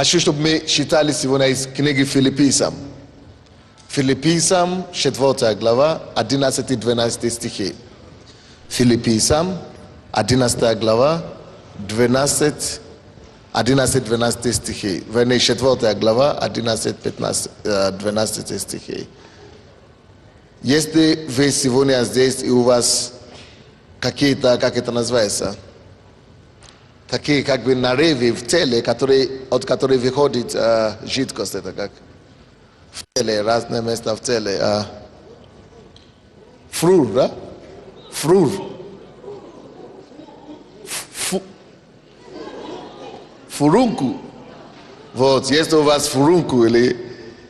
хочу, чтобы мы читали сегодня из книги Филиппийцам. Филиппийцам, 4 глава, 11-12 стихи. Филиппийцам, 11 глава, 11-12 стихи. Вернее, 4 глава, 11-12 стихи. Если вы сегодня здесь и у вас какие-то, как это называется, такие как бы нарывы в теле, от которых выходит жидкость, это как в теле, разные места в теле. Фрур, да? Фрур. Фурунку. Вот, если у вас фурунку, или,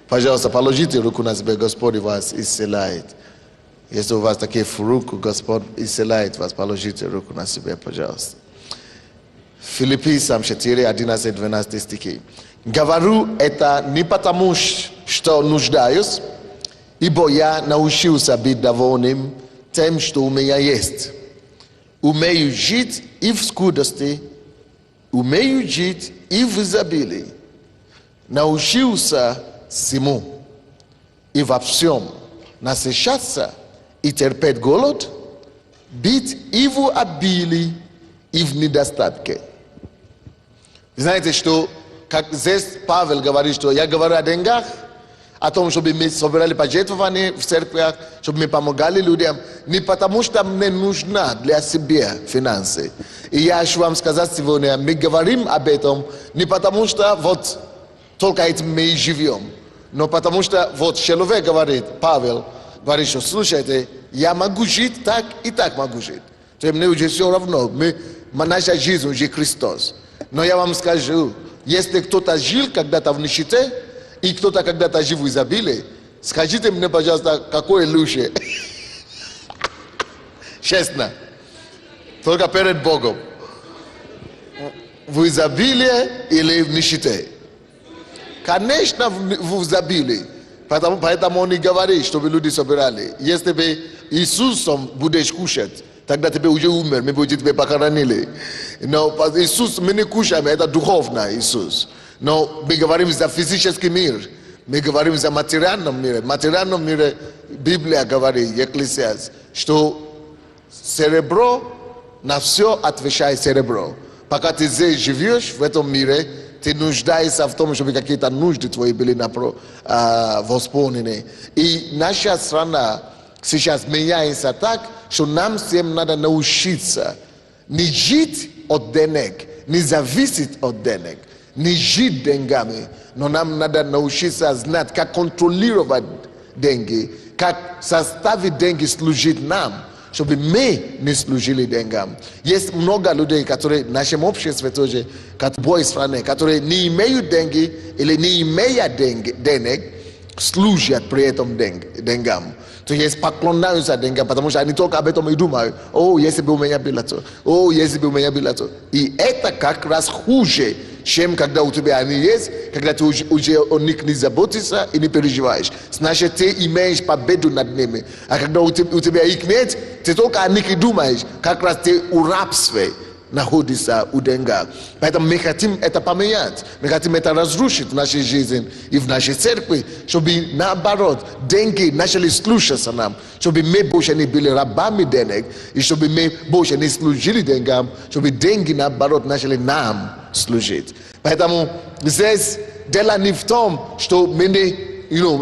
пожалуйста, положите руку на себя, Господь вас исцеляет. Если у вас такие фурунку, Господь исцеляет вас, положите руку на себя, пожалуйста. Филиппийцам 4, 11-12 стихи. Говорю это не потому, что нуждаюсь, ибо я научился быть довольным тем, что у меня есть. Умею жить и в скудости, умею жить и в изобилии. Научился всему и во всем насыщаться и терпеть голод, быть и в обилии, и в недостатке. Вы знаете, что как здесь Павел говорит, что я говорю о деньгах, о том, чтобы мы собирали пожертвования в церквях, чтобы мы помогали людям, не потому что мне нужна для себя финансы. И я хочу вам сказать сегодня, мы говорим об этом не потому что вот только этим мы и живем, но потому что вот человек говорит, Павел говорит, что слушайте, я могу жить так и так могу жить. То есть мне уже все равно, наша жизнь уже Христос. Но я вам скажу, если кто-то жил когда-то в нищете, и кто-то когда-то жил в изобилии, скажите мне, пожалуйста, какое лучше? Честно. Только перед Богом. В изобилии или в нищете? Конечно, в изобилии. Поэтому он и говорит, чтобы люди собирали. Если бы Иисусом будешь кушать, тогда тебе уже умер, мы будем тебя похоронили. Но Иисус, мы не кушаем, это духовно Иисус. Но мы говорим за физический мир, мы говорим за материальном мире. В материальном мире Библия говорит, Екклесиаст, что серебро на все отвечает серебро. Пока ты здесь живешь в этом мире, ты нуждаешься в том, чтобы какие-то нужды твои были восполнены. И наша страна сейчас меняется так, что нам всем надо научиться не жить от денег, не зависеть от денег, не жить деньгами, но нам надо научиться знать, как контролировать деньги, как заставить деньги служить нам, чтобы мы не служили деньгам. Есть много людей, которые в нашем обществе тоже, как в стране, которые не имеют деньги или не имея денег, служат при этом деньгам. То есть поклоняются деньгам, потому что они только об этом и думают. О, если бы у меня было то. О, если бы у меня было то. И это как раз хуже, чем когда у тебя они есть, когда ты уже о них не заботишься и не переживаешь. Значит, ты имеешь победу над ними. А когда у тебя их нет, ты только о них и думаешь. Как раз ты в рабстве находится у деньгах. Поэтому мы хотим это поменять. Мы хотим это разрушить в нашей жизни и в нашей церкви, чтобы наоборот деньги начали слушаться нам, чтобы мы больше не были рабами денег, и чтобы мы больше не служили деньгам, чтобы деньги наоборот начали нам служить. Поэтому здесь дело не в том, что мы не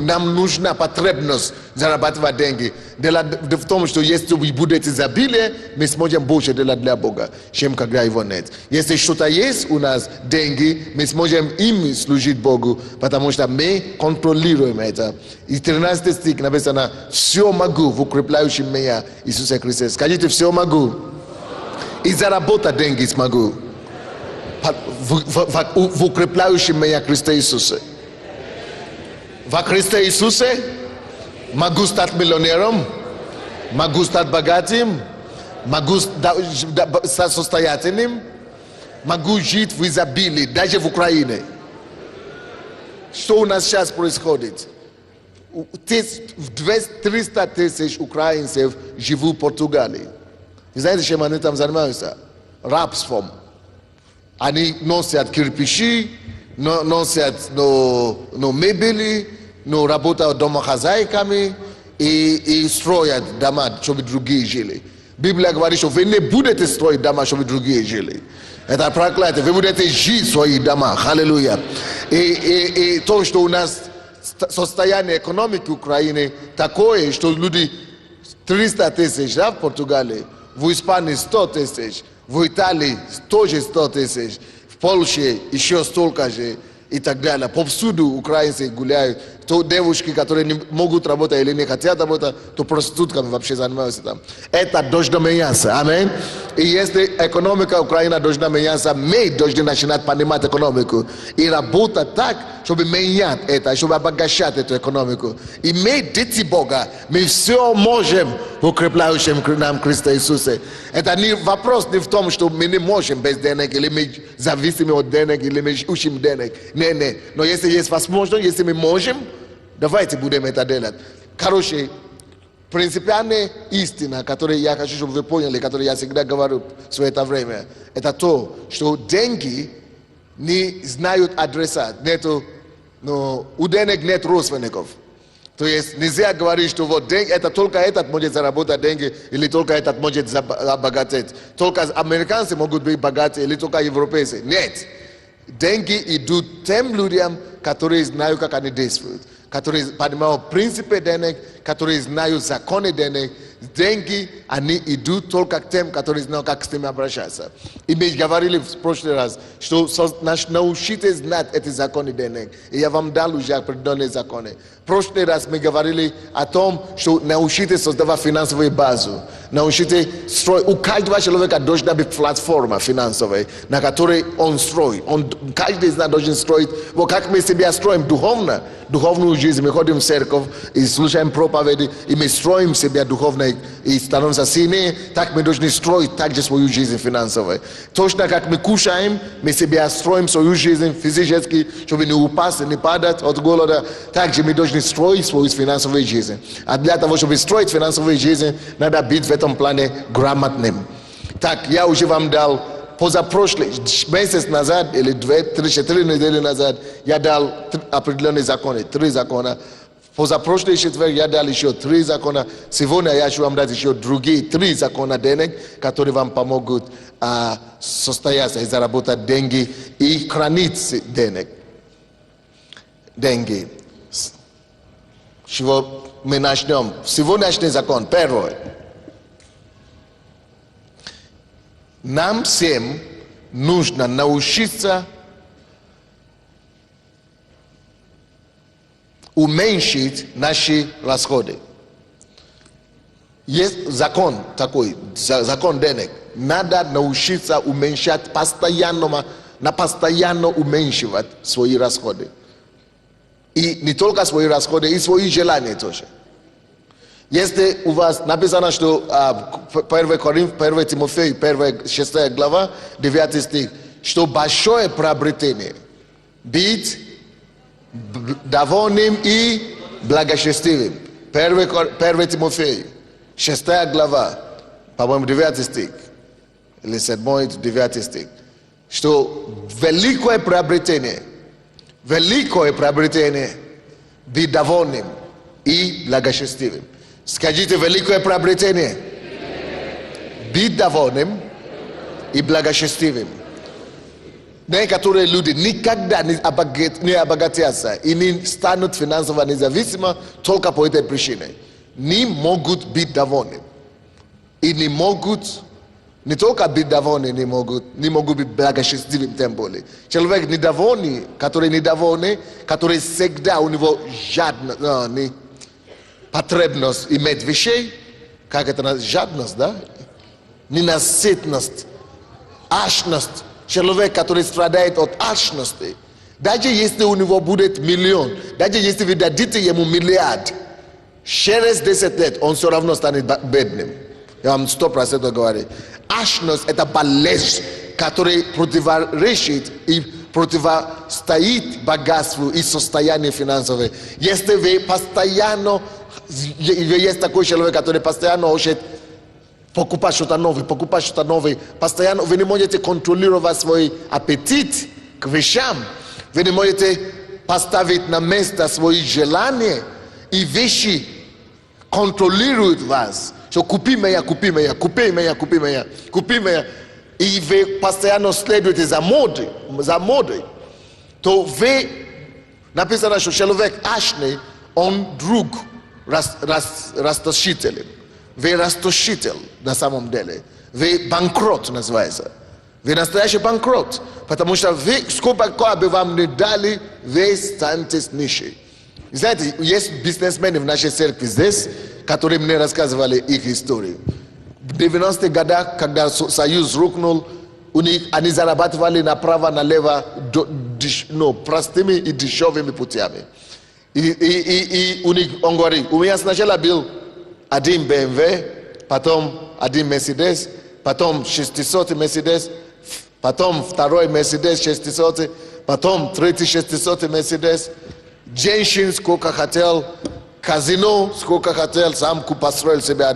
нам нужна потребность зарабатывать деньги. Дело в том, что если будет изобилие, мы сможем больше делать для Бога, чем когда его нет. Если что-то есть у нас, деньги, мы сможем им служить Богу, потому что мы контролируем это. И 13 стих написано: «Все могу в укрепляющем меня Иисусе Христе». Скажите: «Все могу». И заработать деньги смогу. В укрепляющем меня Христе Иисусе. Во Христе Иисусе могу стать миллионером, могу стать богатым, могу стать состоятельным, могу жить в изобилии, даже в Украине. Что у нас сейчас происходит? 300 тысяч украинцев живут в Португалии. Вы знаете, чем они там занимаются? Рабством. Они носят кирпичи, non set no mebili, no работа домохозяйками и строят дома, чтобы другие жили. Библия говорит, что вы не будете строить дома, чтобы другие жили. Это проклятие. Вы будете жить в своих домах. Аллилуйя. И то, что у нас состояние экономики Украины такое, что люди 300 тысяч, да, в Португалии, в Испании 100 тысяч, в Италии тоже 100 тысяч, в Польше еще столько же и так далее. Повсюду украинцы гуляют. То девушки, которые не могут работать или не хотят работать, то проститутками вообще занимаются там. Это должно меняться. Аминь. И если экономика Украины должна меняться, мы должны начинать понимать экономику и работать так, чтобы менять это, чтобы обогащать эту экономику. И мы, дети Бога, мы все можем в укрепляющем нам Христа Иисуса. Это не вопрос не в том, что мы не можем без денег, или мы зависимы от денег, или мы учим денег. Не. Но если есть возможность, если мы можем, давайте будем это делать. Короче, принципиальная истина, которую я хочу, чтобы вы поняли, которую я всегда говорю все это время, это то, что деньги не знают адреса. У денег нет родственников. То есть нельзя говорить, что вот деньги, это только этот может заработать деньги, или только этот может обогатить. Только американцы могут быть богаты, или только европейцы. Нет. Деньги идут тем людям, которые знают, как они действуют, которые понимают принципы денег, которые знают законы денег. Деньги, они идут только к тем, которые знают, как с ними обращаться. И мы говорили в прошлый раз, что научитесь знать эти законы денег. И я вам дал уже определенные законы. В прошлый раз мы говорили о том, что научитесь создавать финансовую базу. Научитесь строить. У каждого человека должна быть платформа финансовая, на которой он строит. Каждый из нас должен строить. Вот как мы себя строим духовно, духовную жизнь. Мы ходим в церковь и слушаем проповеди, и мы строим себя духовно и становимся сильнее. Так мы должны строить также свою жизнь финансовую. Точно как мы кушаем, мы себя строим свою жизнь физически, чтобы не упасть, не падать от голода. Также мы должны строить свою финансовую жизнь. А для того, чтобы строить финансовую жизнь, надо быть в этом плане грамотным. Так, я уже вам дал позапрошлый месяц назад, или 2-3 недели назад, я дал определенные законы, 3 закона. Позапрошлый четверг я дал еще 3 закона. Сегодня я хочу вам дать еще другие 3 закона денег, которые вам помогут состояться и заработать деньги и хранить денег. Деньги. С чего мы начнем? Сегодняшний закон, первый. Нам всем нужно научиться уменьшить наши расходы. Есть закон такой, закон денег. Надо научиться уменьшать постоянно уменьшивать свои расходы. И не только свои расходы, и свои желания тоже. Если у вас написано, что 1 Тимофею, 6 глава, 9 стих, что большое приобретение быть довольным и благочестивым. 1 Тимофею, 6 глава, по-моему, 9 стих, или 7-9 стих, что великое приобретение, быть довольным и благочестивым. Скажите, великое приобретение, быть довольным и благочестивым. Некоторые люди никогда не обогатятся и не станут финансово независимы только по этой причине. Не могут быть довольны. И не могут, не только быть довольны, не могут быть благочестивым тем более. Человек недовольный, который всегда у него жадность, потребность иметь вещей, как это называется, жадность, да? Ненасытность, алчность. Человек, который страдает от алчности, даже если у него будет миллион, даже если вы дадите ему миллиард, через 10 лет он все равно станет бедным. Я вам 100% говорю. Алчность — это болезнь, которая противоречит и противостоит богатству и состоянию финансовому. Если вы постоянно, есть такой человек, который постоянно хочет покупать что-то новое, постоянно вы не можете контролировать свой аппетит к вещам, Ви не можете поставить на место свои желания, и вещи контролируют вас. Что купи меня, купи меня, купи меня, купи меня, купи меня. И вы постоянно следуете за модой. То вы, написано, что человек ашный, он друг расточителен. Вы расточитель на самом деле. Вы банкрот называется. Вы настоящий банкрот. Потому что вы, сколько бы вам не дали, вы станете нищий. Знаете, есть бизнесмены в нашей церкви здесь, которые мне рассказывали их историю. В 90-х годах, когда Союз рухнул, они зарабатывали направо-налево простыми и дешевыми путями. И он говорит, у меня сначала был один BMW, потом один Mercedes, потом 600 Mercedes, потом второй Mercedes 600, потом третий 600 Mercedes, женщин сколько хотел, казино сколько хотел, сам построил себе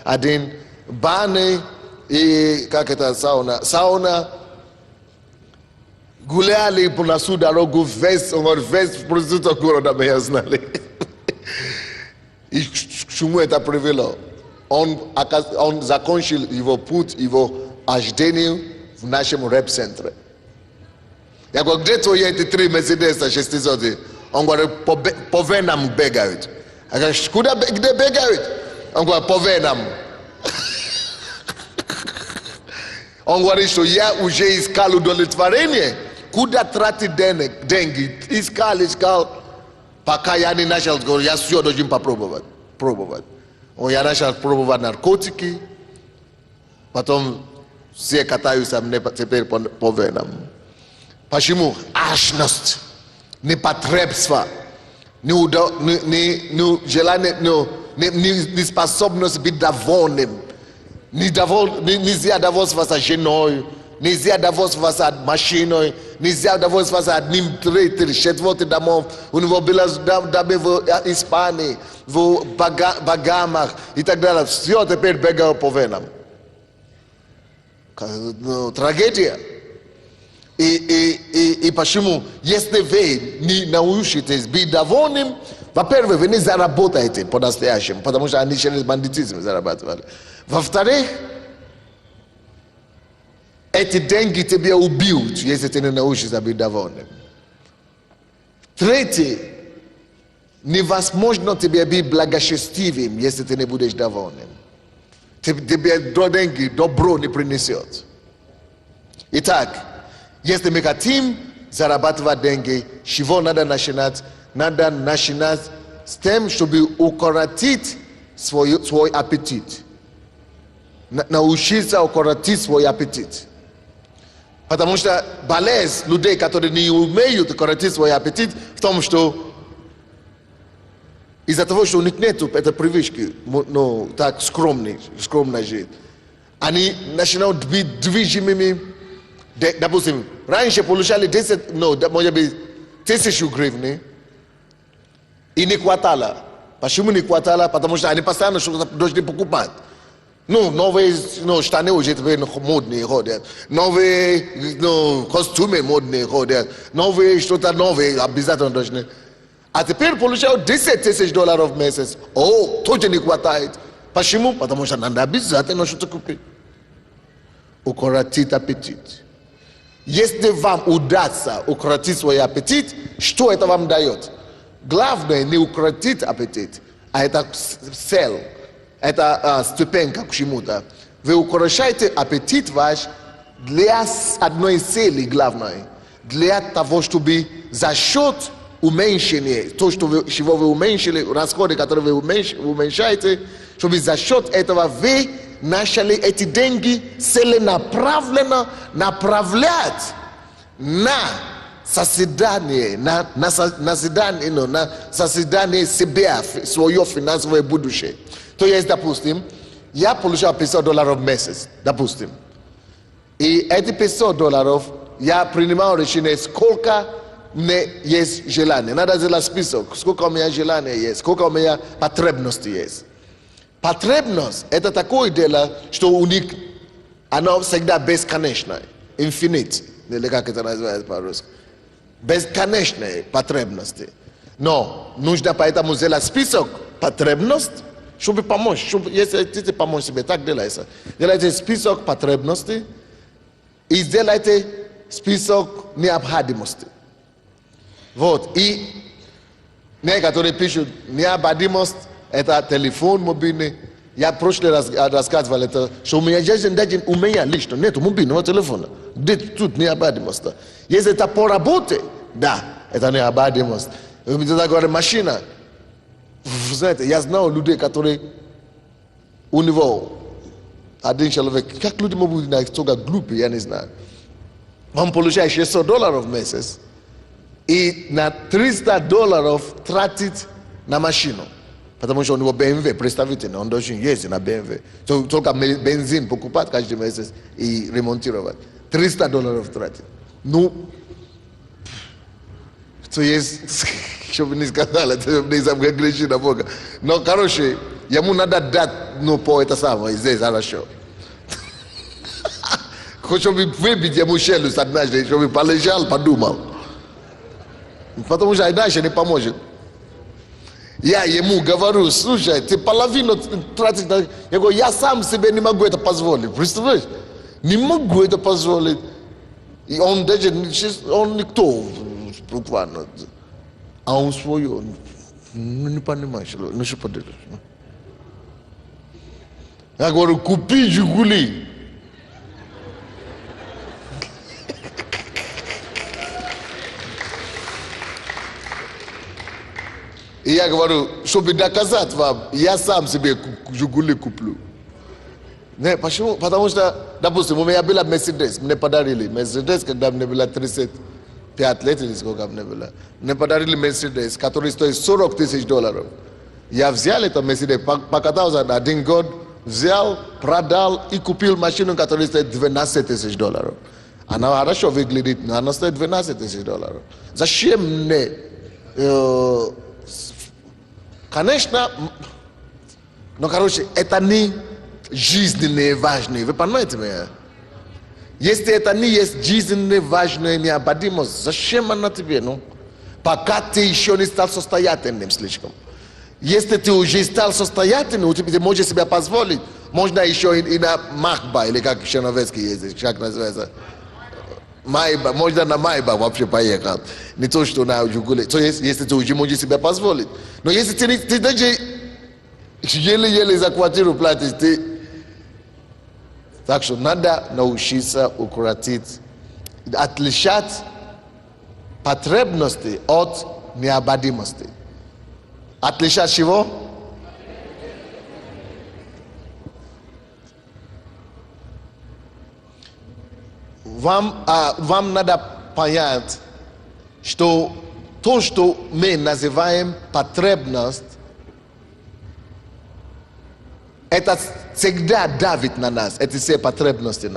один, баны и сауна, гуляли на всю дорогу, весь проституток города меня знали. И к чему это привело? Он закончил его путь, его ожидение в нашем рэп-центре. Я говорю, где твои эти 3 Мерседеса 600? Он говорит, по Венам бегают. Я говорю, где бегают? Он говорит, по Венам. Он говорит, что я уже искал удовлетворение. Куда тратить деньги? Искал. Пока я не начал, я все должен попробовать. Я начал пробовать наркотики. Потом все катаются мне теперь по Венам. Почему? Алчность, непотребство, желание, неспособность быть довольным. Нельзя довольствоваться женой, нельзя довольствоваться машиной, нельзя довольствоваться одним, третьим, четвертым домом. У него было дома в Испании, в Багамах и так далее. Все теперь бегал по Венам. Трагедия. И почему? Если вы не научитесь быть довольным, во-первых, вы не заработаете по-настоящему, потому что они через бандитизм зарабатывали. Во-вторых, эти деньги тебя убьют, если ты не научишься быть довольным. Третье, невозможно тебе быть благочестивым, если ты не будешь довольным. Тебе деньги добро не принесет. Итак, если мы хотим зарабатывать деньги, чего надо начинать? Надо начинать с тем, чтобы укоротить свой аппетит. Научиться укоротить свой аппетит. Потому что болезнь людей, которые не умеют укоротить свой аппетит, в том, что из-за того, что у них нет этой привычки, так скромно жить, они начинают быть движимыми. Допустим, раньше получали 10, может быть, 1000 гривны, и не хватало. Почему не хватало? Потому что они постоянно что-то должны покупать. Новые штаны уже теперь модные ходят, новые костюмы модные ходят, новые что-то новые обязательно должны. А теперь получают $10 000 в месяц. Тоже не хватает. Почему? Потому что надо обязательно что-то купить. Укоротить аппетит. Если вам удастся укоротить свой аппетит, что это вам дает? Главное не укоротить аппетит, а это цель, это ступенька к чему-то. Вы укорочаете аппетит ваш для одной цели главной, для того, чтобы за счет уменьшения, чего вы уменьшили, расходы, которые вы уменьшаете, чтобы за счет этого вы начали эти деньги целенаправленно направлять на созидание, на созидание себя, свое финансовое будущее. То есть, допустим, я получал $500 в месяц, допустим. И эти $500 я принимал решение, сколько мне есть желание. Надо сделать список, сколько у меня желания есть, сколько у меня потребности есть. Потребность – это такое дело, что у них оно всегда бесконечное, infinite, или как это называется по-русски. бесконечные потребности. Но нужно поэтому сделать список потребностей, чтобы помочь. Если хотите помочь себе, так делайте. Делайте список потребностей и сделайте список необходимостей. Вот. И некоторые пишут, необходимость – это телефон мобильный. Я в прошлый раз рассказывал это, что у меня есть даже у меня лично нет мобильного телефона. Где тут необходимость? Если это по работе, да, это необходимость. Я говорю, машина. Вы знаете, я знал людей, которые у него один человек, как люди могут быть настолько глупые, я не знаю. Он получает $600 в месяц и на $300 тратит на машину. Потому что у него BMW, представительно, он должен ездить на BMW. Только бензин покупать каждый месяц и ремонтировать. $300 тратит. Ну, то есть, чтобы не сказал, это не греши на Бога. Но, короче, ему надо дать, ну, по это самое, здесь хорошо. Чтобы выбить ему челюсть однажды, чтобы полежал, подумал. Потому что иначе не поможет. Я ему говорю, слушай, ты половину тратишь на... Я говорю, я сам себе не могу это позволить. Представляешь? Не могу это позволить. И он даже, он никто, буквально. А он свое, не понимаешь, ну что поделаешь. Я говорю, купи «Жигули». И я говорю, чтобы доказать вам, я сам себе «Жигули» куплю. Не, почему? Потому что, допустим, у меня была Мерседес, мне подарили Мерседес, когда мне было 35 лет или сколько мне было. Мне подарили Мерседес, который стоит $40 тысяч. Я взял это Мерседес, покатался на 1 год, взял, продал и купил машину, которая стоит $12 тысяч. Она хорошо выглядит, но она стоит $12 тысяч. Зачем мне... Конечно, но, короче, это не жизненно важно. Вы понимаете меня? Если это не есть жизненно важная необходимость, зачем она тебе? Ну? Пока ты еще не стал состоятельным слишком. Если ты уже стал состоятельным, ты можешь себе позволить. Можно еще и на Махба, или как Черновецкий ездит, как называется. Майба, можно на Майба вообще поехать. Не то, что на «Жигули». То есть, если ты уже можешь себе позволить. Но если ты даже еле-еле за квартиру платишь, ты... Так что надо научиться укоротить, отличать потребности от необходимости. Отличать чего? Вам надо понять, что то, что мы называем потребность, это всегда давит на нас, эти все потребности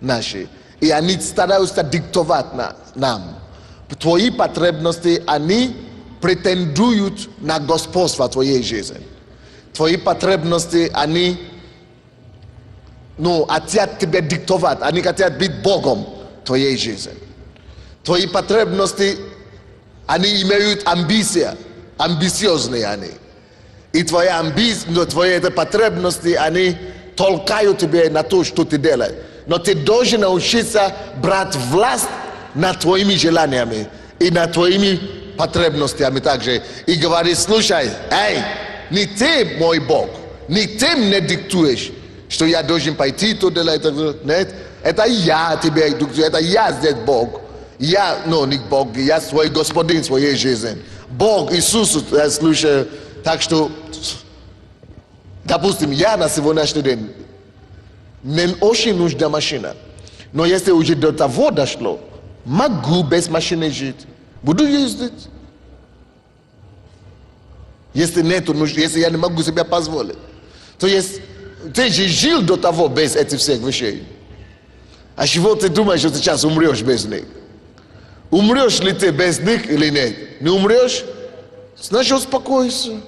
наши. И они стараются диктовать нам. Твои потребности, они претендуют на господство твоей жизни. Твои потребности, они хотят тебя диктовать, они хотят быть Богом твоей жизни. Твои потребности, они имеют амбициозные они. И твои потребности, они толкают тебя на то, что ты делаешь. Но ты должен научиться брать власть над твоими желаниями и над твоими потребностями также. И говорить, слушай, не ты мой Бог, не ты мне диктуешь, что я должен пойти туда, нет, это я тебе диктую, это я здесь Бог. Я, не Бог, я свой господин своей жизни. Бог, Иисус, слушай. Так что, допустим, я на сегодняшний день мне очень нужна машина. Но если уже до того дошло, могу без машины жить. Буду ездить. Если нет, если я не могу себе позволить. То есть, ты же жил до того без этих всех вещей. А чего ты думаешь, что сейчас умрешь без них? Умрешь ли ты без них или нет? Не умрешь? Значит, успокойся.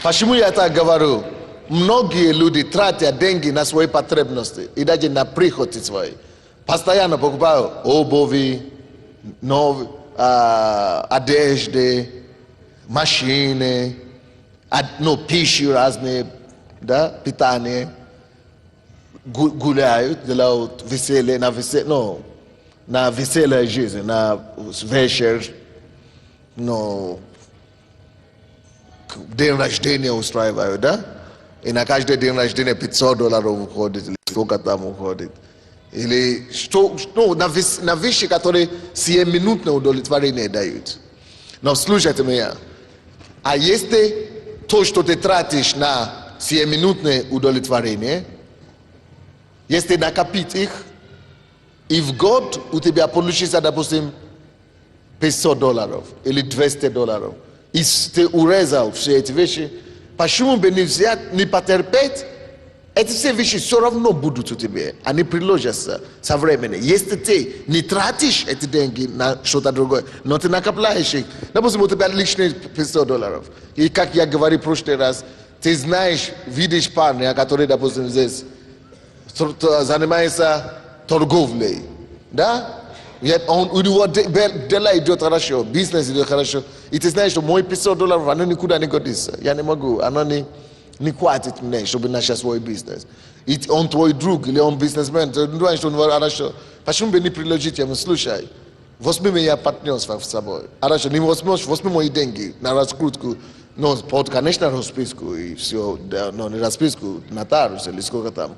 Почему я так говорю? многие люди тратят деньги на свои потребности и даже на прихоти свои. Постоянно покупают обуви, одежды, машины, пищу разные, да, питание. Гуляют, делают веселье, на веселая жизнь, на вечер, день рождения устраивают, да? И на каждый день рождения $500 уходит, или сколько там уходит. Или на вещи, которые 7-минутное удовлетворение дают. Но слушайте меня, а если то, что ты тратишь на 7-минутное удовлетворение, если накопить их, и в год у тебя получится, допустим, $500 или $200, и ты урезал все эти вещи, почему бы не взять, не потерпеть? Эти все вещи все равно будут у тебя, они приложатся со временем. Если ты не тратишь эти деньги на что-то другое, но ты накопляешь их, допустим, у тебя лишние $500. И как я говорил в прошлый раз, ты знаешь, видишь парня, который, допустим, здесь занимается торговлей, да? У него дела идет хорошо, бизнес идет хорошо. И ты знаешь, что мои $500, оно никуда не годится. Я не могу, оно не хватит мне, чтобы начать свой бизнес. И он твой друг, или он бизнесмен, ты думаешь, что он хорошо. Почему бы не приложить ему, слушай, возьми меня партнерство с собой. Хорошо, не возьми мои деньги на раскрутку, но под конечную расписку и все, но не расписку, нотариус или сколько там.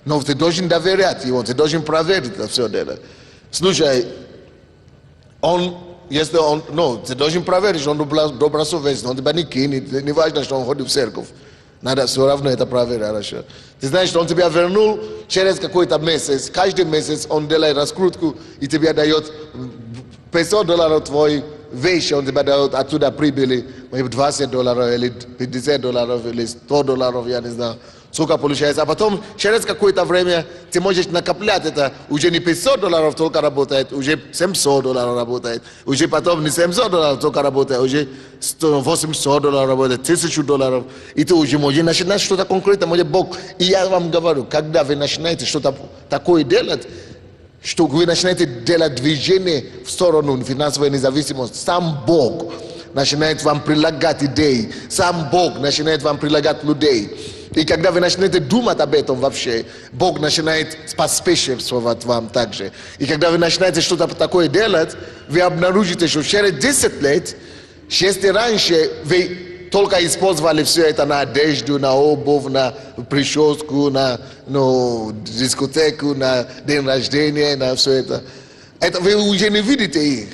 Но ты должен доверять его, ты должен проверить это все дело. Слушай, если ты должен проверить, что он добросовестный, он тебя не кинет, не важно, что он ходит в церковь. Надо все равно это проверить, хорошо. Ты знаешь, что он тебя вернул через какой-то месяц, каждый месяц он делает раскрутку и тебе дает $500 твои вещи, он тебе дает оттуда прибыли, $20 или $50 или $100, я не знаю. Сколько получается. А потом, через какое-то время, ты можешь накоплять это. Уже не $500 только работает, уже $700 работает. Уже потом не $700 только работает, уже $800 работает, $1000. И ты уже можешь начинать что-то конкретное, может Бог. И я вам говорю, когда вы начинаете что-то такое делать, что вы начинаете делать движение в сторону финансовой независимости, сам Бог начинает вам прилагать идеи, сам Бог начинает вам прилагать людей. И когда вы начинаете думать об этом вообще, Бог начинает поспешествовать вам также. И когда вы начинаете что-то такое делать, вы обнаружите, что через 10 лет, если раньше вы только использовали все это на одежду, на обувь, на прическу, на дискотеку, на день рождения, на все это вы уже не видите их,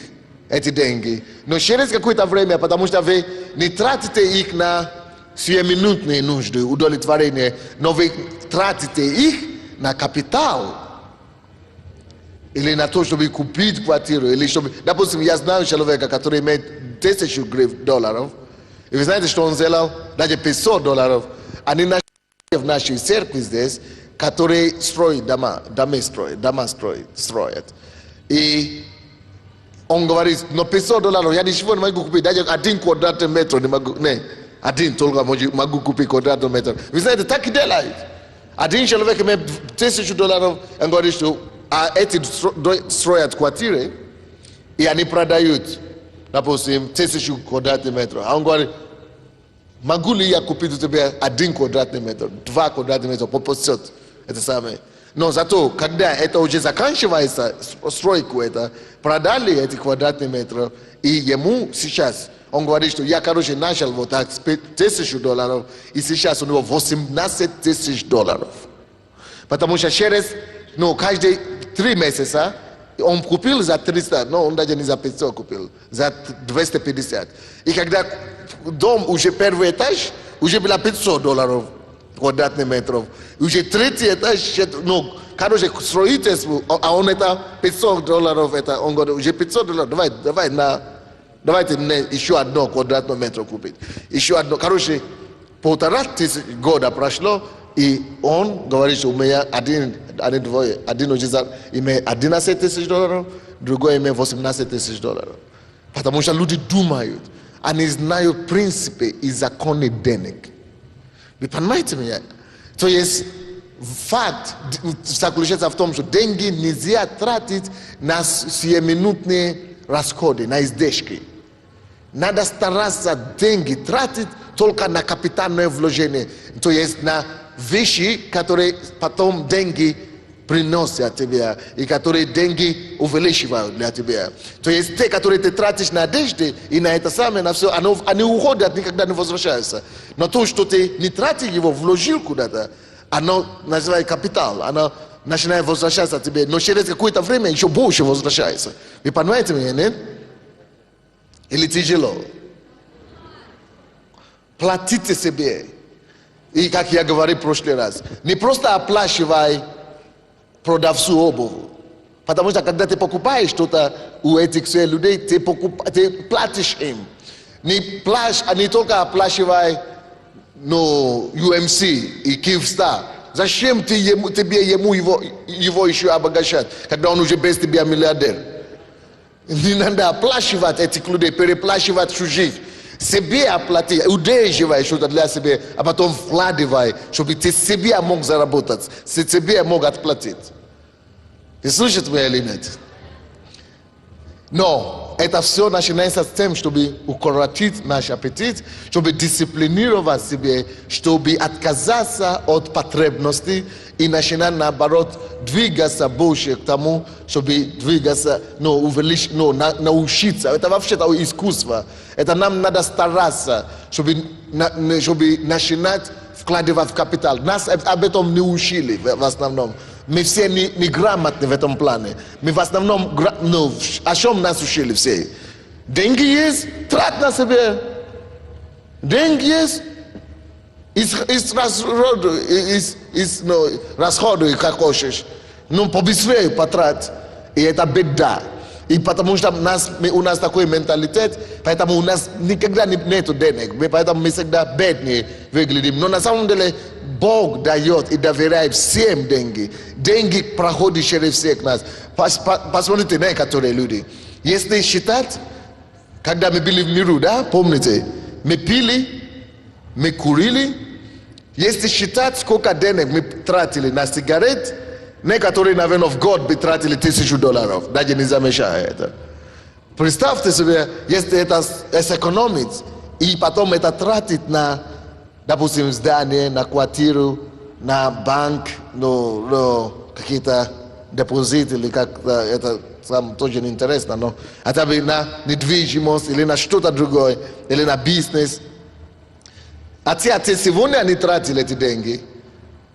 эти деньги. Но через какое-то время, потому что вы не тратите их на 7-минутные нужды, удовлетворение, но вы тратите их на капитал. Или на то, чтобы купить квартиру. Или чтобы, допустим, я знаю человека, который имеет $1000, и вы знаете, что он сделал? Даже $500. Они нашли в нашей церкви здесь, которые строят дома строят. И он говорит, но $500 я ничего не могу купить, даже 1 квадратный метр не могу, один только могу купить квадратный метр. Вы знаете, так и делают. Один человек имеет $1000, он говорит, что эти строят квартиры, и они продают, допустим, 1000 квадратных метров. А он говорит, могу ли я купить у тебя 1 квадратный метр, 2 квадратных метра по 500? Это самое. Но зато, когда это уже заканчивается, стройку это, продали эти квадратные метры, и ему сейчас, он говорит, что я, начал вот так с $1000, и сейчас у него $18 000. Потому что через, каждые 3 месяца он купил за 300, но он даже не за 500 купил, за 250. И когда дом уже первый этаж, уже было $500 квадратных метров. Уже третий этаж, строительство, а он это $500, это, он говорит, уже $500, давайте мне еще 1 квадратный метр купить. Еще одно, 1500 года прошло, и он говорит, что у меня один уже имеет $11 000, другой имеет $18 000. Потому что люди думают, они знают принципы и законы денег. Вы понимаете меня? То есть факт, заключается в том, что деньги нельзя тратить на сиюминутные расходы, на издержки. Надо стараться деньги тратить только на капитальное вложение, то есть на вещи, которые потом деньги приносят тебе, и которые деньги увеличивают для тебя. То есть те, которые ты тратишь на одежды и на это самое, на все, они уходят, никогда не возвращаются. Но то, что ты не тратишь его, вложил куда-то, оно называется капитал, оно начинает возвращаться тебе, но через какое-то время еще больше возвращается. Вы понимаете меня, нет? Или тяжело? Платите себе. И как я говорил в прошлый раз, не просто оплачивай продавцу обувь. Потому что когда ты покупаешь что-то у этих всех людей, ты платишь им. Не только оплачивай UMC и Kyivstar. Зачем тебе ему его еще обогащать, когда он уже без тебя миллиардер? Не надо оплачивать этих людей, переплачивать чужих. Себе оплати, удерживай что-то для себя, а потом вкладывай, чтобы ты себе мог заработать, себе мог отплатить. Ты слышите меня или нет? Но это все начинается с тем, чтобы укоротить наш аппетит, чтобы дисциплинировать себя, чтобы отказаться от потребностей и начинать наоборот двигаться больше к тому, чтобы двигаться, научиться. Это вообще-то искусство. Это нам надо стараться, чтобы начинать вкладывать в капитал. Нас об этом не учили в основном. Мы все не грамотны в этом плане. Мы в основном, о чем нас учили все? Деньги есть, трать на себе. Деньги есть, расходуй, как хочешь. Побыстрее потрать. И это беда. И потому что у нас такой менталитет, поэтому у нас никогда нет денег. Поэтому мы всегда бедные выглядим. Но на самом деле Бог дает и доверяет всем деньги. Деньги проходят через всех нас. Посмотрите на некоторые люди. Если считать, когда мы были в миру, да, помните, мы пили, мы курили. Если считать, сколько денег мы тратили на сигарет, некоторые, наверное, в год бы тратили $1000, даже не замечая это. Представьте себе, если это сэкономить, и потом это тратить на, допустим, здание, на квартиру, на банк, какие-то депозиты, или как-то, это там тоже интересно, но это на недвижимость, или на что-то другое, или на бизнес. А ты сегодня не тратили эти деньги,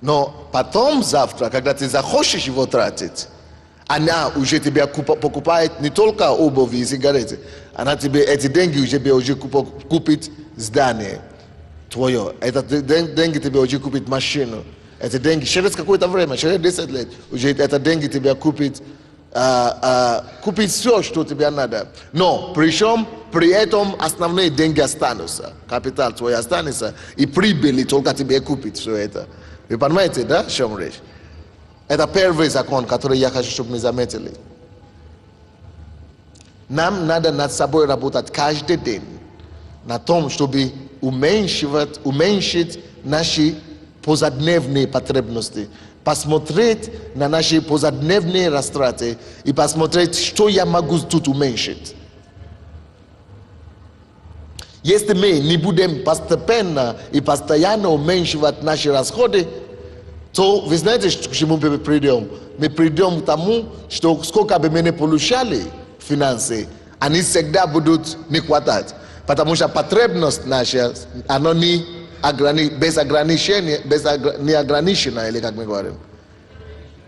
но потом завтра, когда ты захочешь его тратить, она уже тебе покупает не только обувь и сигареты, она тебе эти деньги уже купит здание твое. Это деньги тебе уже купит машину. Эти деньги через какое-то время, через 10 лет, уже это деньги тебе купит все, что тебе надо. Но при этом основные деньги останутся, капитал твой останется, и прибыли только тебе купить все это. Вы понимаете, да, о чем речь? Это первый закон, который я хочу, чтобы мы заметили. Нам надо над собой работать каждый день на том, чтобы уменьшить наши повседневные потребности, посмотреть на наши повседневные растраты и посмотреть, что я могу тут уменьшить. Если мы не будем постепенно и постоянно уменьшать наши расходы, то вы знаете, к чему мы придем? Мы придем к тому, что сколько бы мы не получали финансы, они всегда будут не хватать. Потому что потребность наша, она не ограничена, или как мы говорим,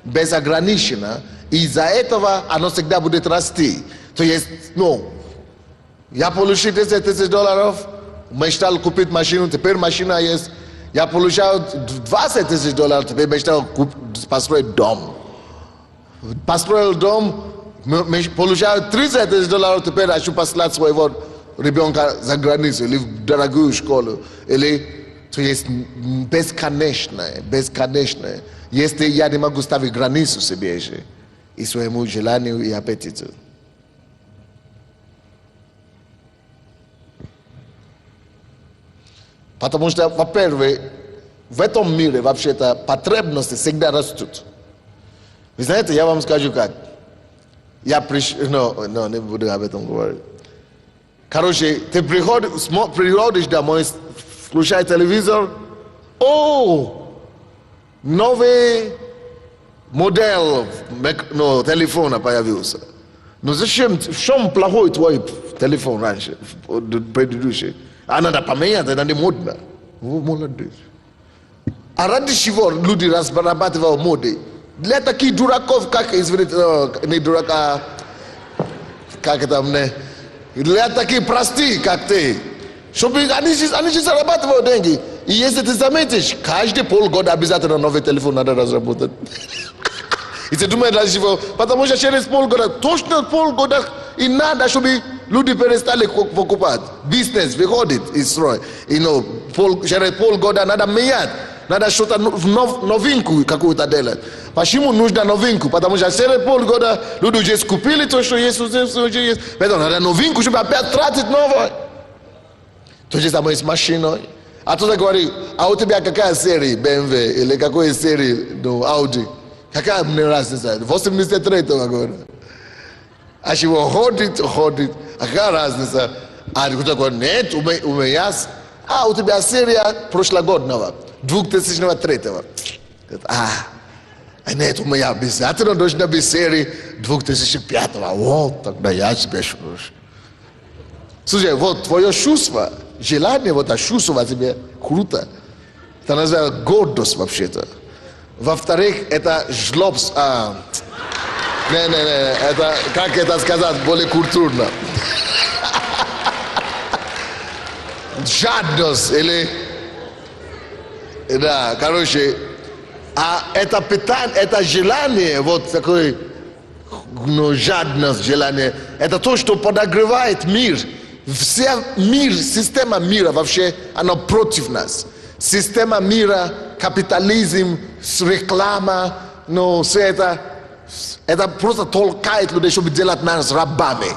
безограничена, и из-за этого оно всегда будет расти. То есть, я получил $10 000, мечтал купить машину, теперь машина есть. Я получал $20 000, теперь мечтал построить дом. Построил дом, получал $30 000, теперь хочу послать своего ребенка за границу или в дорогую школу. То есть бесконечное. Если я не могу ставить границу себе же, и своему желанию и аппетиту. Потому что, во-первых, в этом мире вообще-то потребности всегда растут. Вы знаете, я вам скажу как. Я пришел, не буду об этом говорить. Короче, ты приходишь домой, включай телевизор, новый модель телефона появился. Но зачем, в чем плохой твой телефон раньше, предыдущий? А надо поменять, это не модно. Молодец. А ради чего люди разрабатывают моды? Для таких дураков, как, извините, не дурака, как это мне, для таких простых, как ты, чтобы они же зарабатывают деньги. И если ты заметишь, каждые полгода обязательно новый телефон надо разработать. И ты думаешь, ради чего? Потому что через полгода, точно полгода, и надо, чтобы люди перестали покупать. Бизнес выходит из строя. Через полгода надо менять. Надо что-то новинку какую-то делать. Почему нужно новинку? Потому что через полгода люди уже купили то, что есть, уже есть. Поэтому надо новинку, чтобы опять тратить новое. То же самое с машиной. А кто-то говорит, а у тебя какая серия BMW или какой серии Audi? Какая мне разница? 83-го года. А чего ходит. А какая разница? А кто-то говорит, нет, у меня... А у тебя серия прошлогодного. 2003-го. Нет, у меня обязательно должна быть серия 2005-го. Вот, тогда я тебе слушаю. Слушай, вот твое чувство, желание, вот это чувство тебе круто. Это называется гордость вообще-то. Во-вторых, это жлобс. Это, как это сказать, более культурно. Жадность или... Да, короче, а это питание, это желание, вот такое, жадность, желание, это то, что подогревает мир. Вся мир, система мира вообще, она против нас. Система мира, капитализм, реклама, все это просто толкает людей, чтобы делать нас рабами.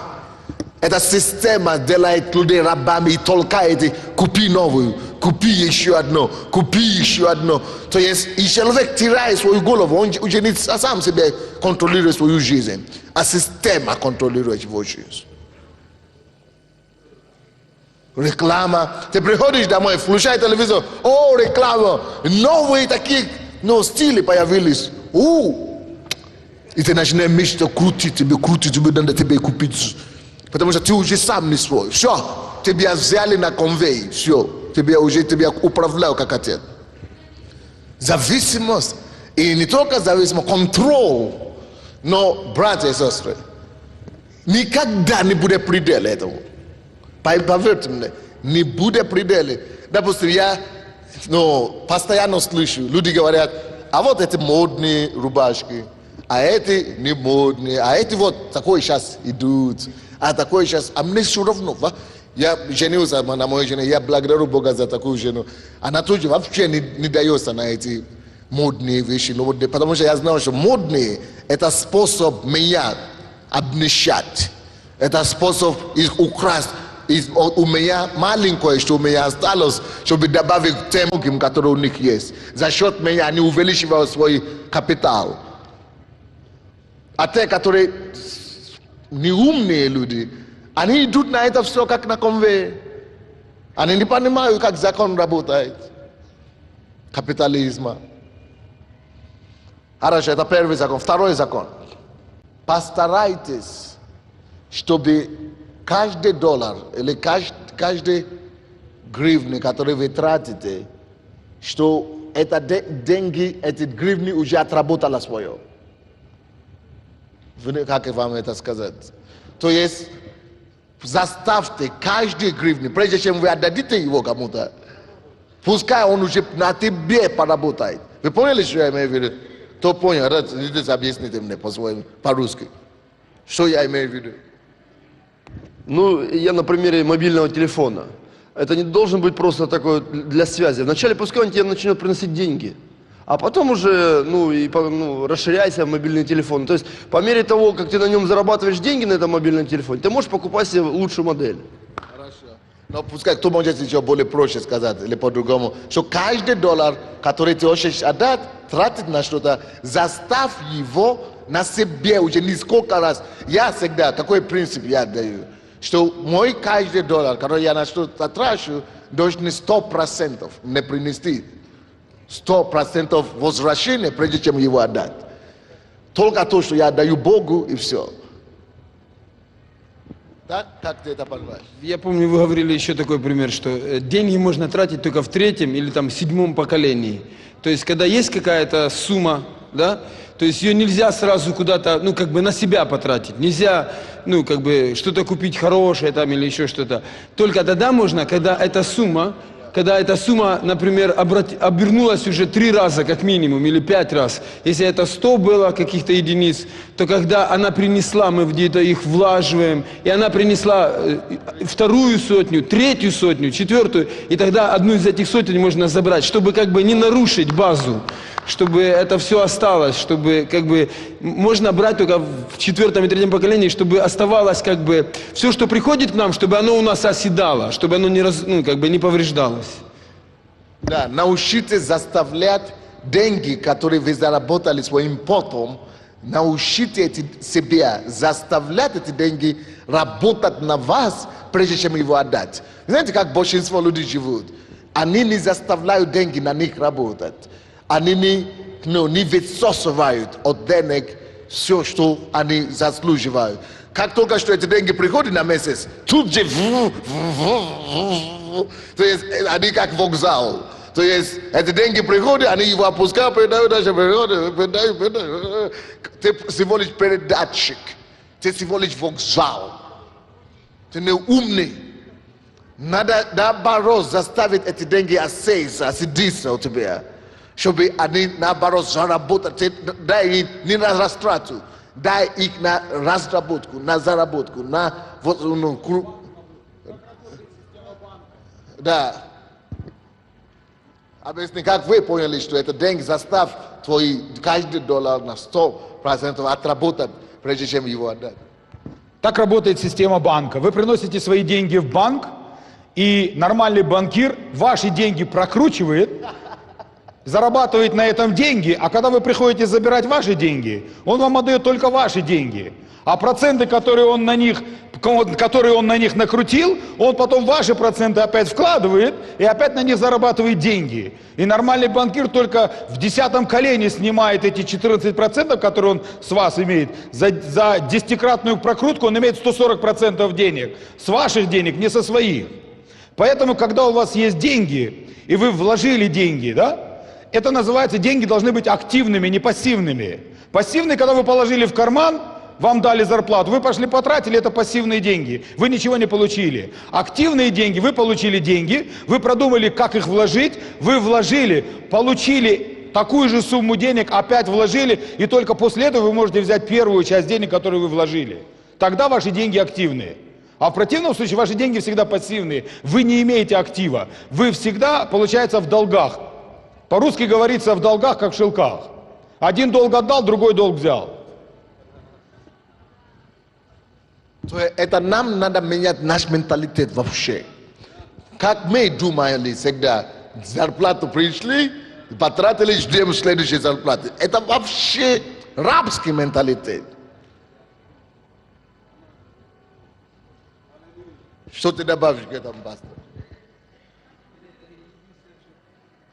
Эта система делает людей рабами и толкает, купи новую, купи еще одно, купи еще одно. То есть и человек теряет свою голову, он уже не сам себе контролирует свою жизнь, а система контролирует его жизнь. Реклама. Ты приходишь домой, включай телевизор, реклама, новые такие стили появились. И ты начинаешь мечтать, крутить тебе, надо тебе купить. Потому что ты уже сам не свой. Все, тебя взяли на конвейер. Все, тебя управляют как отец. Зависимость. И не только зависимость, контроль. Но, братья и сестры, никогда не будет предела этому. Поверьте мне, не будет предела. Допустим, я постоянно слышу, люди говорят, а вот эти модные рубашки, а эти не модные, а эти вот такой сейчас идут. А такой сейчас, а мне все равно. Я женился на моей жене, я благодарю Бога за такую жену. Она тоже вообще не дается на эти модные вещи. Потому что я знаю, что модные – это способ меня обнищать. Это способ украсть. У меня маленькое, что у меня осталось, чтобы добавить тем, которые у них есть. За счет меня они увеличивают свой капитал. А те, которые неумные люди, они идут на это все как на конвейер. Они не понимают, как закон работает. Капитализма. Хорошо, это первый закон. Второй закон. Постарайтесь, чтобы каждый доллар или каждый гривны, который вы тратите, что это деньги, эти гривны уже отработала свое. Как вам это сказать? То есть заставьте каждый гривны, прежде чем вы отдадите его кому-то, пускай он уже на тебе поработает. Вы поняли, что я имею в виду? Кто понял? Объясните мне по-русски. Что я имею в виду? Я на примере мобильного телефона. Это не должен быть просто такой для связи. Вначале пускай он тебе начнет приносить деньги. А потом уже, расширяйся в мобильный телефон. То есть, по мере того, как ты на нем зарабатываешь деньги на этом мобильном телефоне, ты можешь покупать себе лучшую модель. Хорошо. Но пускай кто может еще более проще сказать или по-другому, что каждый доллар, который ты хочешь отдать, тратить на что-то, заставь его на себе уже несколько раз. Я всегда, какой принцип я даю, что мой каждый доллар, который я на что-то трачу, должен 100% не принести 100% возвращения, прежде чем его отдать. Только то, что я отдаю Богу, и все. Так? Как ты это понимаешь? Я помню, вы говорили еще такой пример, что деньги можно тратить только в третьем или там седьмом поколении. То есть, когда есть какая-то сумма, да, то есть ее нельзя сразу куда-то, ну, как бы на себя потратить. Нельзя, ну, как бы что-то купить хорошее там или еще что-то. Только тогда можно, когда эта сумма, например, обернулась уже 3 раза как минимум или 5 раз. Если это 100 было каких-то единиц, то когда она принесла, мы где-то их влаживаем, и она принесла 2-ю сотню, 3-ю сотню, 4-ю, и тогда одну из этих сотен можно забрать, чтобы как бы не нарушить базу, чтобы это все осталось, чтобы как бы можно брать только в 4-м и 3-м поколении, чтобы оставалось как бы все, что приходит к нам, чтобы оно у нас оседало, чтобы оно не повреждалось. Да, научитесь заставлять деньги, которые вы заработали своим потом, научите себя заставлять эти деньги работать на вас, прежде чем его отдать. Знаете, как большинство людей живут? Они не заставляют деньги на них работать. Они не высасывают от денег все, что они заслуживают. Как только что эти деньги приходят на месяц, тут же то есть они как вокзал. То есть эти деньги приходят, они его опускают, передают, передают. Ты всего лишь передатчик. Ты всего лишь вокзал. Ты не умный. Надо наоборот заставить эти деньги осидиться у тебя. Чтобы они наоборот заработать. Дай их не на растрату. Дай их на разработку, на заработку, на да. Объясни, как вы поняли, что это деньги, заставь твой каждый доллар на 100% отработать, прежде чем его отдать. Так работает система банка. Вы приносите свои деньги в банк, и нормальный банкир ваши деньги прокручивает, зарабатывает на этом деньги, а когда вы приходите забирать ваши деньги, он вам отдает только ваши деньги. А проценты, которые он на них накрутил, он потом ваши проценты опять вкладывает и опять на них зарабатывает деньги. И нормальный банкир только в 10-м колене снимает эти 14%, которые он с вас имеет. За 10-кратную прокрутку он имеет 140% денег. С ваших денег, не со своих. Поэтому, когда у вас есть деньги, и вы вложили деньги, да, это называется, деньги должны быть активными, не пассивными. Пассивные, когда вы положили в карман, вам дали зарплату, вы пошли потратили, это пассивные деньги, вы ничего не получили. Активные деньги, вы получили деньги, вы продумали, как их вложить, вы вложили, получили такую же сумму денег, опять вложили, и только после этого вы можете взять первую часть денег, которую вы вложили. Тогда ваши деньги активные. А в противном случае ваши деньги всегда пассивные, вы не имеете актива, вы всегда, получается, в долгах. По-русски говорится, в долгах, как в шелках. Один долг отдал, другой долг взял. Это нам надо менять наш менталитет вообще. Как мы думали всегда, зарплату пришли, потратили, ждем следующей зарплаты. Это вообще рабский менталитет. Что ты добавишь к этому, пастор?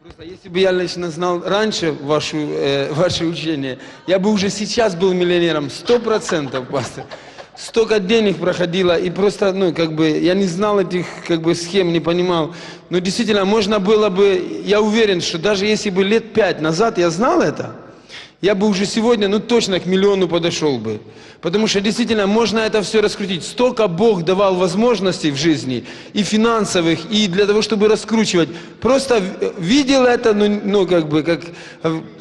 Просто если бы я лично знал раньше ваше учение, я бы уже сейчас был миллионером, 100%, пастор. Столько денег проходило, и просто, я не знал этих, схем, не понимал. Но действительно, можно было бы, я уверен, что даже если бы лет 5 назад я знал это, я бы уже сегодня, точно к миллиону подошел бы. Потому что действительно можно это все раскрутить. Столько Бог давал возможностей в жизни, и финансовых, и для того, чтобы раскручивать. Просто видел это,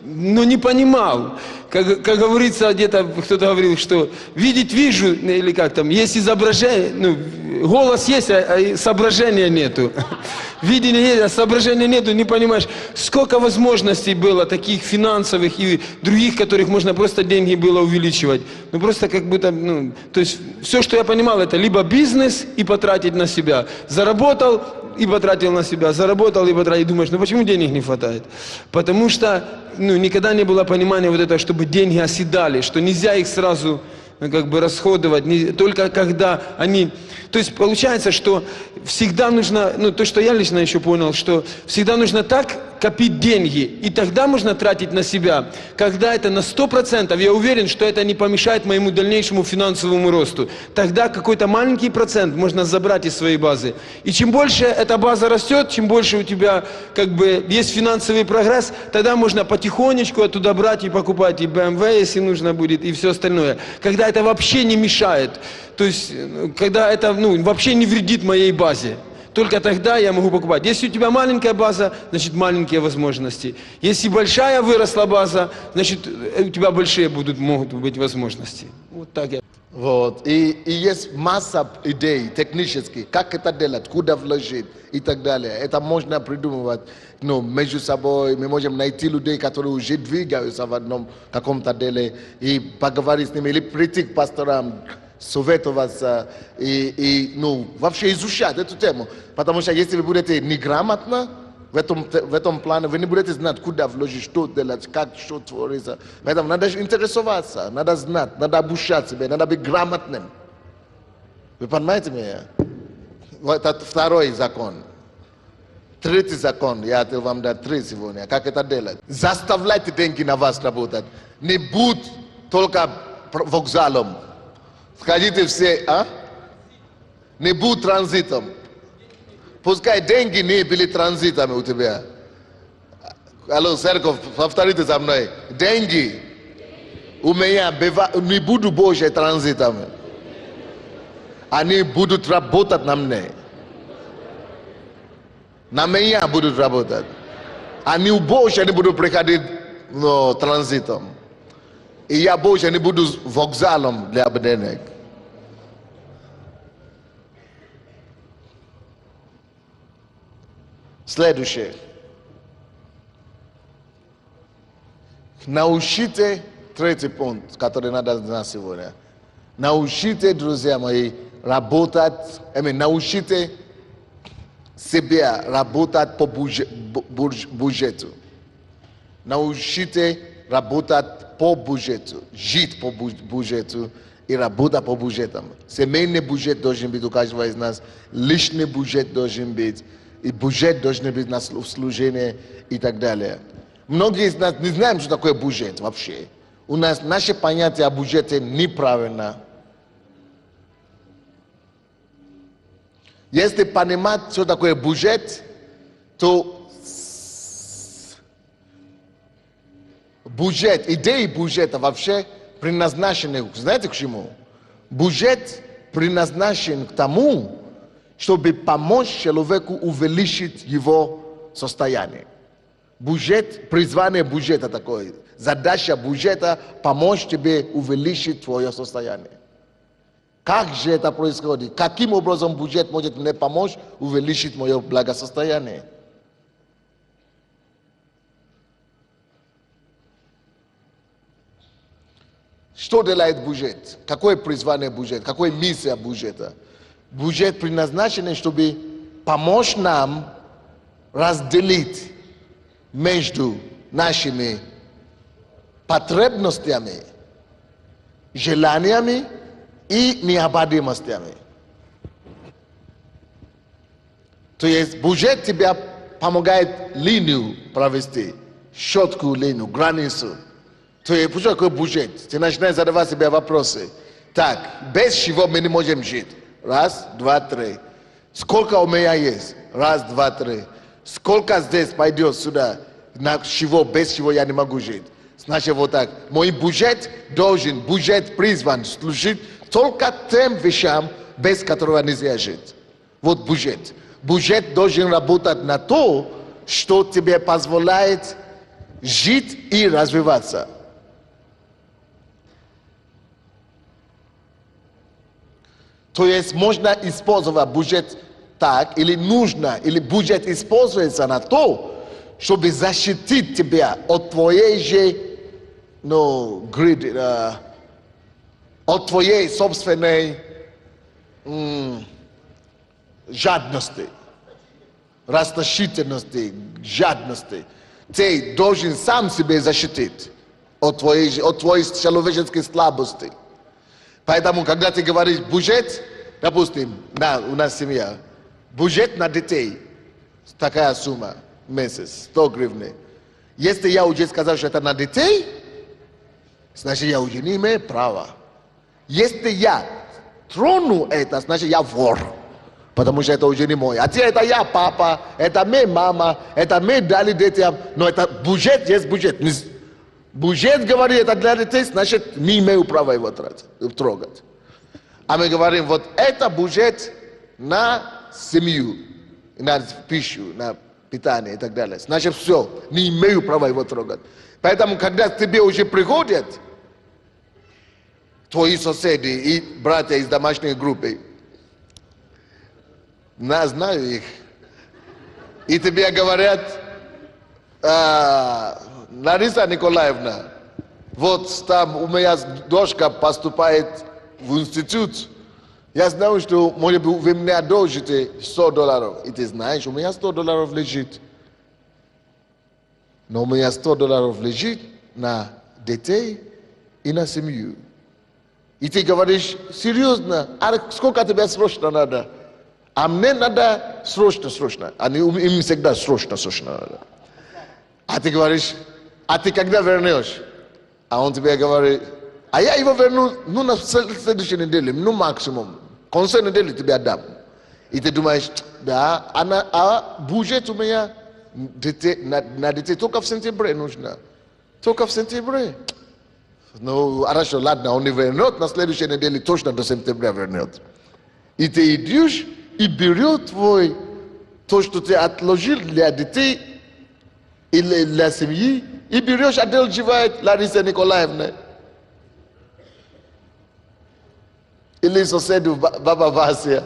но не понимал. Как говорится, где-то кто-то говорил, что видеть вижу, или как там, есть изображение, ну, голос есть, а соображения нету. Видение есть, а соображения нету, не понимаешь. Сколько возможностей было таких финансовых и других, которых можно просто деньги было увеличивать. Ну просто как будто, ну, то есть все, что я понимал, это либо бизнес и потратить на себя. Заработал и потратил на себя, заработал и потратил. И думаешь, ну почему денег не хватает? Потому что, ну, никогда не было понимания вот этого, чтобы деньги оседали, что нельзя их сразу, ну, как бы расходовать, только когда они... То есть получается, что всегда нужно, ну то, что я лично еще понял, что всегда нужно так копить деньги, и тогда можно тратить на себя, когда это на 100%, я уверен, что это не помешает моему дальнейшему финансовому росту. Тогда какой-то маленький процент можно забрать из своей базы. И чем больше эта база растет, чем больше у тебя как бы есть финансовый прогресс, тогда можно потихонечку оттуда брать и покупать и BMW, если нужно будет, и все остальное. Когда это вообще не мешает, то есть когда это, ну, вообще не вредит моей базе. Только тогда я могу покупать. Если у тебя маленькая база, значит маленькие возможности. Если большая выросла база, значит у тебя большие могут быть возможности. Вот так я. Вот. И есть масса идей технических, как это делать, куда вложить и так далее. Это можно придумывать, ну, между собой. Мы можем найти людей, которые уже двигаются в одном каком-то деле, и поговорить с ними, или прийти к пасторам, советоваться и ну, вообще изучать эту тему. Потому что если вы будете неграмотно в этом плане, вы не будете знать, куда вложить, что делать, как, что творится. Поэтому надо интересоваться, надо знать, надо обучать себя, надо быть грамотным. Вы понимаете меня? Вот это второй закон. Третий закон, я хотел вам дать 3 сегодня. Как это делать? Заставляйте деньги на вас работать. Не будь только вокзалом. Скажите все, а? Не будь транзитом. Пускай деньги не были транзитами у тебя. Алло, церковь, повторите за мной. Деньги у меня не будут больше транзитами. Они будут работать на мне. На меня будут работать. Они больше не будут приходить, ну, транзитом. И я больше не буду вокзалом для денег. Следующее. Научите, третий пункт, который надо знать сегодня. Научите, друзья мои, работать, научите себя работать по бюджету. Научите работать по бюджету, жить по бюджету и работать по бюджетам. Семейный бюджет должен быть у каждого из нас, личный бюджет должен быть, и бюджет должен быть на служение и так далее. Многие из нас не знаем, что такое бюджет вообще. У нас наше понятие о бюджете неправильно. Если понимать, что такое бюджет, то бюджет, идеи бюджета вообще предназначены, знаете к чему? Бюджет предназначен к тому, чтобы помочь человеку увеличить его состояние. Бюджет, призвание бюджета такое. Задача бюджета помочь тебе увеличить твое состояние. Как же это происходит? Каким образом бюджет может мне помочь увеличить мое благосостояние? Что делает бюджет? Какое призвание бюджета? Какая миссия бюджета? Бюджет предназначен, чтобы помочь нам разделить между нашими потребностями, желаниями и необходимостями. То есть бюджет тебе помогает линию провести, четкую линию, границу. То есть что такое бюджет? Ты начинаешь задавать себе вопросы. Так, без чего мы не можем жить? 1, 2, 3. Сколько у меня есть? 1, 2, 3. Сколько здесь пойдет сюда? На чего, без чего я не могу жить? Значит, вот так. Мой бюджет призван служить только тем вещам, без которого нельзя жить. Вот бюджет. Бюджет должен работать на то, что тебе позволяет жить и развиваться. То есть можно использовать бюджет так, или нужно, или бюджет используется на то, чтобы защитить тебя от твоей же, от твоей собственной жадности, расточительности, жадности. Ты должен сам себя защитить от твоей человеческой слабости. Поэтому, когда ты говоришь бюджет, допустим, у нас семья, бюджет на детей, такая сумма в месяц, 100 гривен. Если я уже сказал, что это на детей, значит, я уже не имею права. Если я трону это, значит, я вор. Потому что это уже не мой. А это я папа, это моя мама, это мы дали детям. Но это бюджет, есть бюджет. Бюджет говорит, это для детей, значит, не имею права его трогать. А мы говорим, вот это бюджет на семью, на пищу, на питание и так далее. Значит, все, не имею права его трогать. Поэтому, когда тебе уже приходят твои соседи и братья из домашней группы, я знаю их, и тебе говорят, Лариса Николаевна, вот там у меня дочка поступает в институт, я знаю, что, может быть, вы мне одолжите $100. И ты знаешь, у меня $100 лежит. Но у меня $100 лежит на детей и на семью. И ты говоришь, серьезно, а сколько тебе срочно надо? А мне надо срочно. Им всегда срочно надо. А ты говоришь, а ты когда вернешь? А он тебе говорит, а я его верну, на следующей неделе, максимум. В конце недели тебе отдам. И ты думаешь, да, а бюджет у меня на детей только в сентябре нужно. Только в сентябре. Ну, хорошо, ладно, он не вернет, на следующей неделе точно до сентября вернет. И ты идешь и берет то, что ты отложил для детей или для семьи, и берешь, одалживает Лариса Николаевна. Или соседу баба Вася.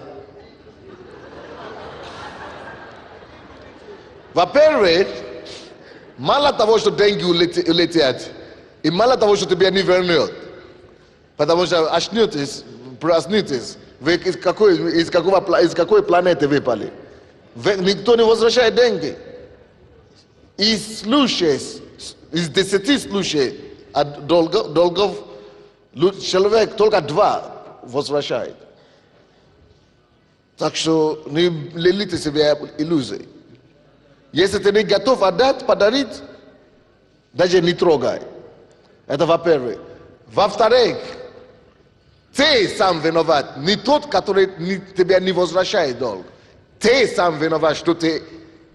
Во-первых, мало того, что деньги улетят, и мало того, что тебе не вернет. Потому что проснитесь, вы из какой планеты выпали. Никто не возвращает деньги. Из 10 случаев от долгов человек только 2 возвращает. Так что не лелите себе иллюзии. Если ты не готов отдать, подарить, даже не трогай. Это во-первых. Во-вторых, ты сам виноват, не тот, который тебя не возвращает долг. Ты сам виноват, что ты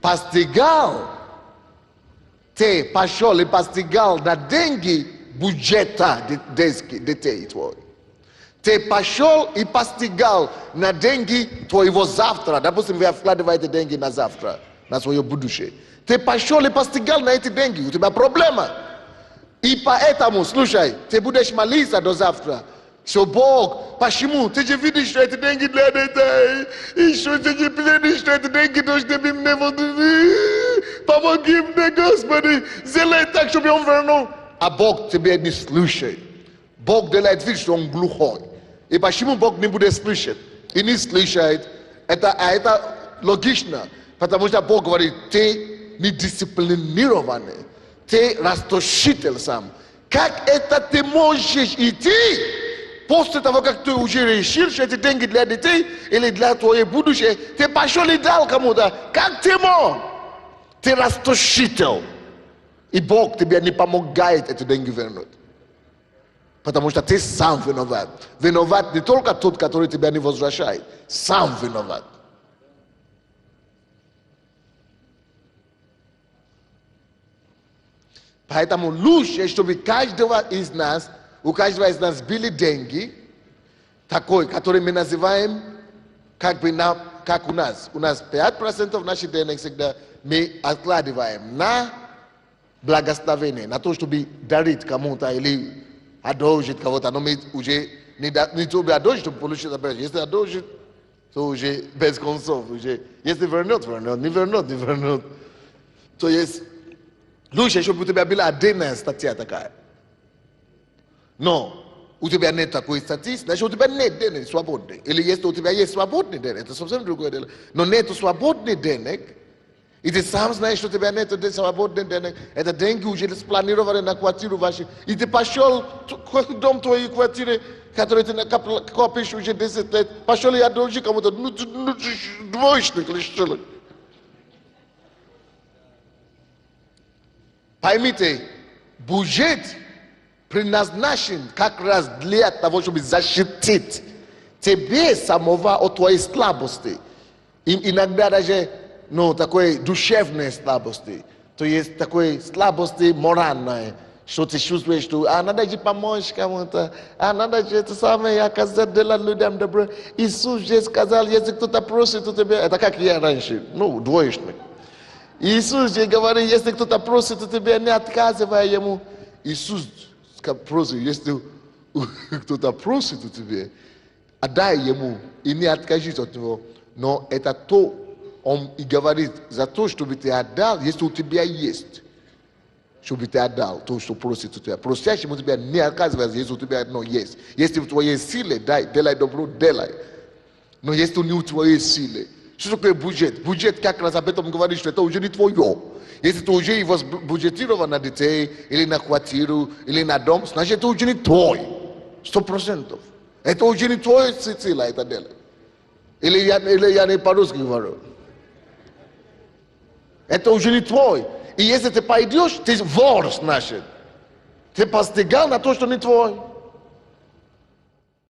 постигал. Ты пошел и постигал на деньги бюджета детей твоих. Ты пошел и постигал на деньги твоего завтра. Допустим, вы вкладываете деньги на завтра, на свое будущее. Ты пошел и постигал на эти деньги. У тебя проблема. И поэтому, слушай, ты будешь молиться до завтра. Что Бог, почему? Ты же видишь, что эти деньги для детей. И что ты же видишь, что эти деньги должны мне помоги мне, Господи. Сделай так, чтобы он вернул. А Бог тебе не слушает. Бог делает вид, что он глухой. И почему Бог не будет слышать? И не слышит. Это логично. Потому что Бог говорит, ты недисциплинированный. Ты расточитель сам. Как это ты можешь идти после того, как ты уже решил, что эти деньги для детей или для твоего будущего, ты пошел и дал кому-то? Как ты мог? Ты расточитель. И Бог тебе не помогает эти деньги вернуть. Потому что ты сам виноват. Виноват не только тот, который тебя не возвращает. Сам виноват. Поэтому лучше, чтобы у каждого из нас были деньги, такой, который мы называем, как у нас. У нас 5% наших денег всегда мы откладываем на благословение, на то, чтобы дарить кому-то или одолжить кого-то. Но мы уже не то бы одолжить, чтобы получить обратно. Если одолжить, то уже без концов. Уже. Если вернет, не вернет. То есть лучше, чтобы у тебя была отдельная статья такая. Но у тебя нет такой статьи, значит у тебя нет денег свободных. Или если у тебя есть свободный денег, это совсем другое дело. Но нет свободных денег, и ты сам знаешь, что у тебя нет свободных денег, это деньги уже спланированы на квартиру вашу, и ты пошел в дом твоей квартиры, который ты копишь уже 10 лет, пошел и одолжи кому-то, ну двоечник или что ли. Поймите, бюджет предназначен как раз для того, чтобы защитить тебе самого от твоей слабости. И иногда даже такой душевной слабости. То есть такой слабости моральной, что ты чувствуешь, что надо же помочь кому-то, надо же это самое оказать делать людям добро. Иисус же сказал, если кто-то просит у тебя, это как я раньше, двоечник. Иисус же говорит, если кто-то просит у тебя, не отказывай ему. Иисус просит, если кто-то просит у тебя, отдай ему и не откажись от него. Но это то, он и говорит, за то, чтобы ты отдал, если у тебя есть, чтобы ты отдал то, что просит у тебя. Просящему тебя не отказывайся, если у тебя одно есть. Если в твоей силе, дай, делай добро, делай. Но если не в твоей силе, что такое бюджет? Бюджет как раз об этом говорит, что это уже не твое. Если ты уже его бюджетировал на детей, или на квартиру, или на дом, значит это уже не твой. 100%. Это уже не твое сила, это дело. Или я не по-русски говорю. Это уже не твой. И если ты пойдешь, ты вор, значит. Ты постигал на то, что не твой.